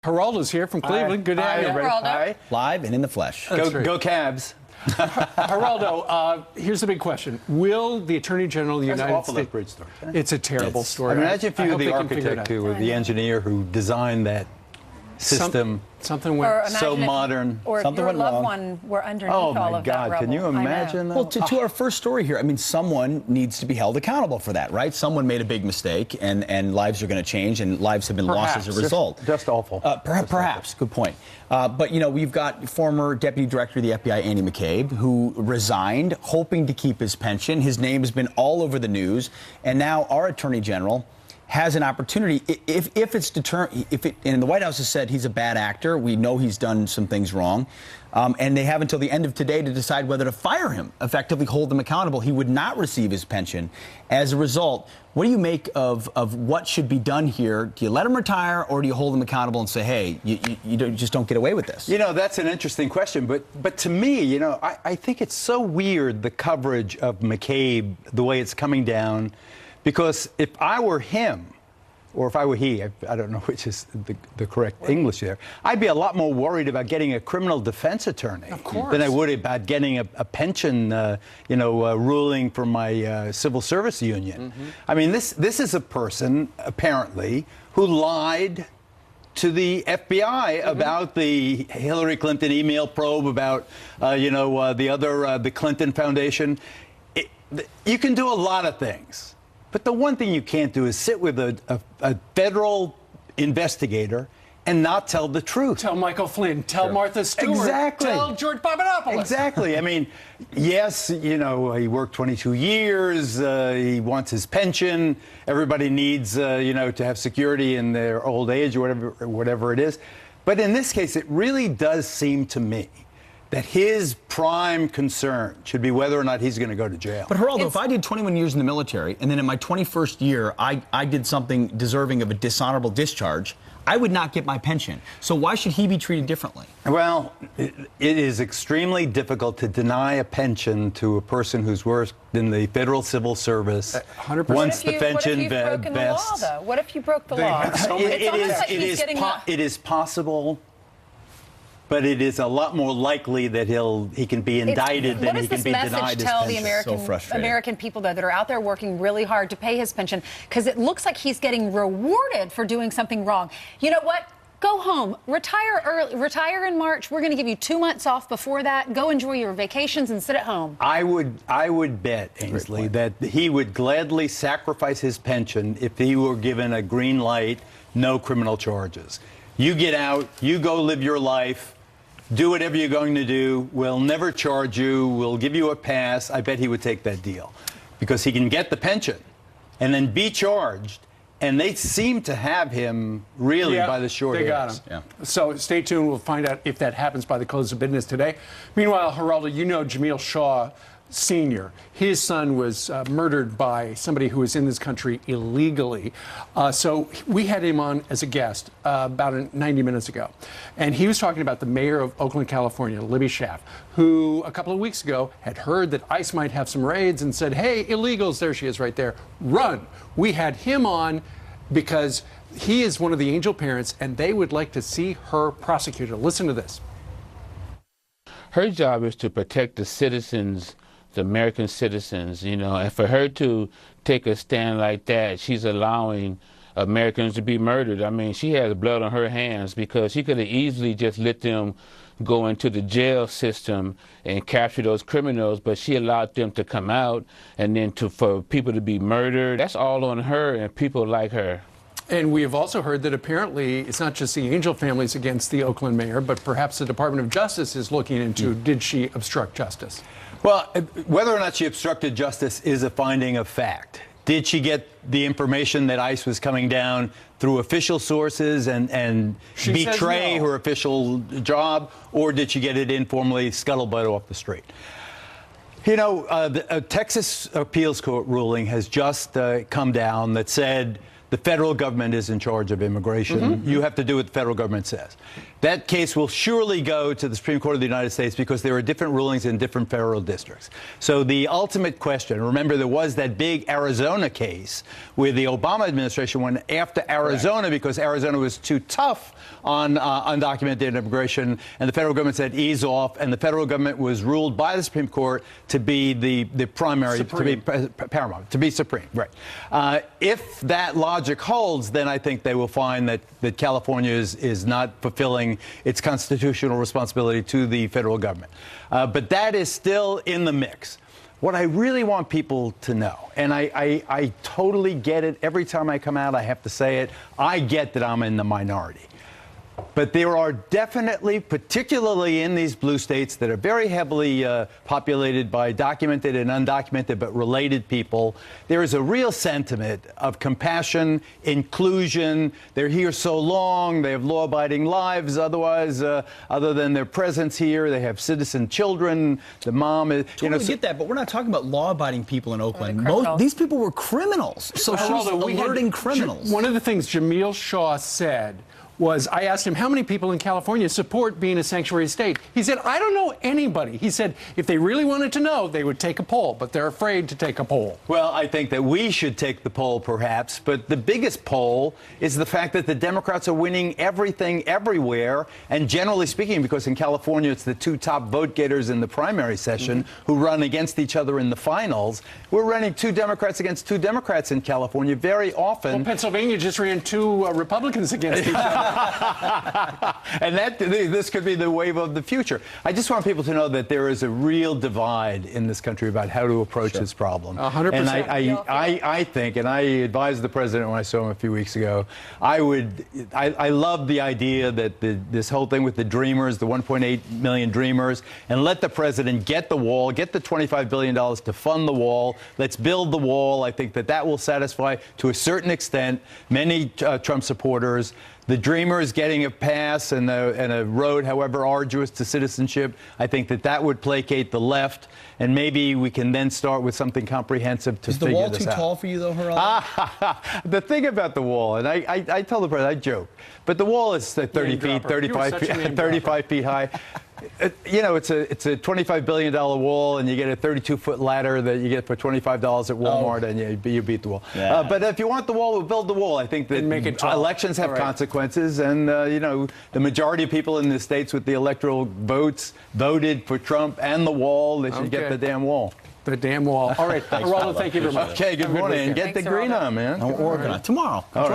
Geraldo's here from Cleveland. Good to have you. Geraldo. Hi. Live and in the flesh. Go Cavs. Geraldo, here's the big question. Will the Attorney General of the That's United awful, States... that bridge story. It's a terrible story. I mean, imagine if you were the hope they can figure it architect out. or the engineer who designed that system. Something went... So modern. Or if Something your went loved wrong. one were underneath Oh all my of that God! rubble. Can you I know. imagine that? Well, to our first story here, I mean, someone needs to be held accountable for that, right? Someone made a big mistake, and lives are going to change, and lives have been lost as a result. Just awful. Perhaps. Good point. But, you know, we've got former Deputy Director of the FBI, Andy McCabe, who resigned, hoping to keep his pension. His name has been all over the news. And now our Attorney General has an opportunity. If it's determined, and the White House has said he's a bad actor, we know he's done some things wrong, and they have until the end of today to decide whether to fire him, effectively hold him accountable. He would not receive his pension. As a result, what do you make of what should be done here? Do you let him retire, or do you hold him accountable and say, hey, you just don't get away with this? You know, that's an interesting question. But to me, you know, I think it's so weird, the coverage of McCabe, the way it's coming down. Because if I were him, or if I were he, I don't know which is the correct English there, I'd be a lot more worried about getting a criminal defense attorney than I would about getting a pension, ruling from my civil service union. I mean, this is a person, apparently, who lied to the FBI about the Hillary Clinton email probe, about, the Clinton Foundation. You can do a lot of things. But the one thing you can't do is sit with a federal investigator and not tell the truth. Tell Michael Flynn. Tell Martha Stewart. Exactly. Tell George Papadopoulos. Exactly. I mean, yes, you know, he worked 22 years. He wants his pension. Everybody needs, to have security in their old age or whatever it is. But in this case, it really does seem to me that his prime concern should be whether or not he's going to go to jail. But Geraldo, if I did 21 years in the military, and then in my 21st year, I did something deserving of a dishonorable discharge, I would not get my pension. So why should he be treated differently? Well, it is extremely difficult to deny a pension to a person who's worked in the federal civil service. 100%. Once the pension What if you've broken the law, though? What if you broke the law? It is possible. But it is a lot more likely that he can be indicted than he can be denied his pension. What does this message tell the American people, though, that are out there working really hard to pay his pension? Because it looks like he's getting rewarded for doing something wrong. You know what? Go home. Retire early. Retire in March. We're going to give you 2 months off before that. Go enjoy your vacations and sit at home. I would bet, Ainsley, that he would gladly sacrifice his pension if he were given a green light, no criminal charges. You get out. You go live your life. Do whatever you're going to do. We'll never charge you. We'll give you a pass. I bet he would take that deal because he can get the pension and then be charged. And they seem to have him really by the short hairs. They got him. Yeah. So stay tuned. We'll find out if that happens by the close of business today. Meanwhile, Geraldo, you know Jamil Shaw Sr. His son was murdered by somebody who was in this country illegally. So we had him on as a guest about 90 minutes ago. And he was talking about the mayor of Oakland, California, Libby Schaaf, who a couple of weeks ago had heard that ICE might have some raids and said, hey, illegals, there she is right there, run. We had him on because he is one of the angel parents and they would like to see her prosecuted. Listen to this. Her job is to protect the citizens, the American citizens, you know, and for her to take a stand like that, she's allowing Americans to be murdered. I mean, she has blood on her hands because she could have easily just let them go into the jail system and capture those criminals, but she allowed them to come out and then for people to be murdered. That's all on her and people like her. And we have also heard that apparently it's not just the angel families against the Oakland mayor, but perhaps the Department of Justice is looking into did she obstruct justice? Well, whether or not she obstructed justice is a finding of fact. Did she get the information that ICE was coming down through official sources and betray her official job, or did she get it informally, scuttlebutt off the street? You know, the Texas appeals court ruling has just come down that said the federal government is in charge of immigration. You have to do what the federal government says. That case will surely go to the Supreme Court of the United States because there are different rulings in different federal districts. So the ultimate question, remember there was that big Arizona case where the Obama administration went after Arizona because Arizona was too tough on undocumented immigration, and the federal government said ease off, and the federal government was ruled by the Supreme Court to be the primary, Supreme. to be paramount, to be supreme. Right. If that logic holds, then I think they will find that California is not fulfilling its constitutional responsibility to the federal government. But that is still in the mix. What I really want people to know, and I totally get it, every time I come out I have to say it, I get that I'm in the minority. But there are definitely, particularly in these blue states that are very heavily populated by documented and undocumented but related people, there is a real sentiment of compassion, inclusion. They're here so long, they have law-abiding lives otherwise, other than their presence here. They have citizen children. The mom is... Totally get that, but we're not talking about law-abiding people in Oakland. These people were criminals. So she's alerting criminals. One of the things Jamil Shaw said was, I asked him, how many people in California support being a sanctuary state? He said, I don't know anybody. He said, if they really wanted to know, they would take a poll, but they're afraid to take a poll. Well, I think that we should take the poll, perhaps, but the biggest poll is the fact that the Democrats are winning everything everywhere, and generally speaking, because in California it's the two top vote getters in the primary session who run against each other in the finals. We're running two Democrats against two Democrats in California very often. Well, Pennsylvania just ran two Republicans against each other. And this could be the wave of the future. I just want people to know that there is a real divide in this country about how to approach this problem. 100%. And I think, and I advised the president when I saw him a few weeks ago, I love the idea that this whole thing with the dreamers, the 1.8 million dreamers, and let the president get the wall, get the $25 billion to fund the wall. Let's build the wall. I think that will satisfy, to a certain extent, many Trump supporters. The dreamers getting a pass and a road, however arduous, to citizenship, I think that would placate the left, and maybe we can then start with something comprehensive to figure this out. Is the wall too tall for you, though, Geraldo? The thing about the wall, and I tell the president, I joke, but the wall is 30 feet, 35 feet high. You know, it's a $25 billion wall, and you get a 32-foot ladder that you get for $25 at Walmart, and you beat the wall. Yeah. But if you want the wall, we'll build the wall. I think that elections have consequences, and you know, the majority of people in the states with the electoral votes voted for Trump and the wall. They should get the damn wall. The damn wall. All right, Geraldo, thank you very much. Okay, good morning. And get the green on, man. I'm working on it tomorrow. All right.